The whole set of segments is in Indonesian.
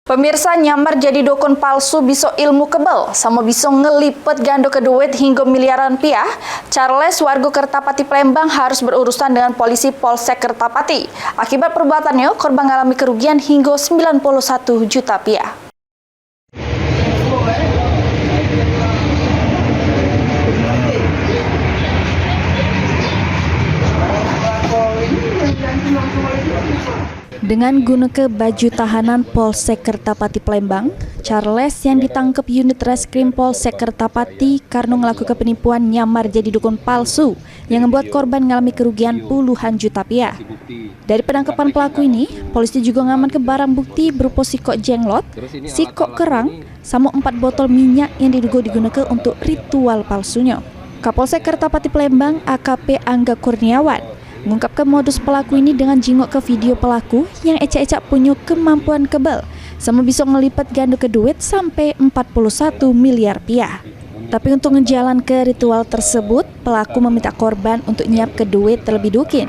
Pemirsa, nyamar jadi dukun palsu bisa ilmu kebal, sama bisa ngelipet gando ke duit hingga miliaran rupiah. Charles, warga Kertapati Palembang, harus berurusan dengan polisi Polsek Kertapati. Akibat perbuatannya, korban mengalami kerugian hingga 91 juta rupiah. Dengan gunakan baju tahanan Polsek Kertapati Palembang, Charles yang ditangkap unit reskrim Polsek Kertapati karena melakukan penipuan nyamar jadi dukun palsu yang membuat korban mengalami kerugian puluhan juta rupiah. Dari penangkapan pelaku ini, polisi juga mengamankan barang bukti berupa sikok jenglot, sikok kerang, sama 4 botol minyak yang diduga digunakan untuk ritual palsunya. Kapolsek Kertapati Palembang AKP Angga Kurniawan mengungkapkan modus pelaku ini dengan jingok ke video pelaku yang ecak-ecak punya kemampuan kebal sama bisa ngelipat ganda ke duit sampai 41 miliar rupiah. Tapi untuk ngejalan ke ritual tersebut, pelaku meminta korban untuk nyiap ke duit terlebih dahulu.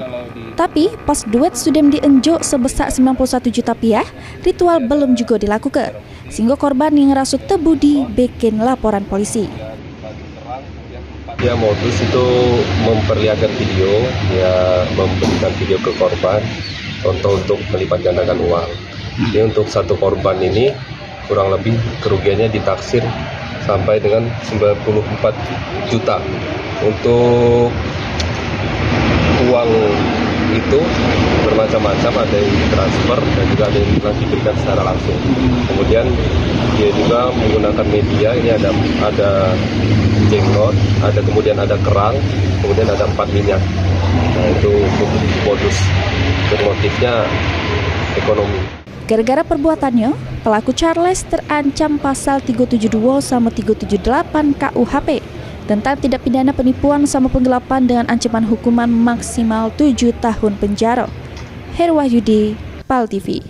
Tapi pas duit sudah dienjok sebesar 91 juta rupiah, ritual belum juga dilakukan. Sehingga korban yang ngerasuk tebudi bikin laporan polisi. Ya, modus itu memperlihatkan video, ya memberikan video ke korban untuk melipat gandakan uang. Jadi untuk satu korban ini kurang lebih kerugiannya ditaksir sampai dengan 94 juta. Untuk uang itu bermacam-macam, ada yang ditransfer dan juga ada yang diberikan secara langsung. Kemudian dia juga menggunakan media, ini ada jenglot, kemudian ada kerang, kemudian ada 4 minyak. Nah, itu untuk modus, motifnya ekonomi. Gara-gara perbuatannya, pelaku Charles terancam pasal 372 sama 378 KUHP tentang tindak pidana penipuan sama penggelapan dengan ancaman hukuman maksimal 7 tahun penjara. Herwahyudi, PAL TV.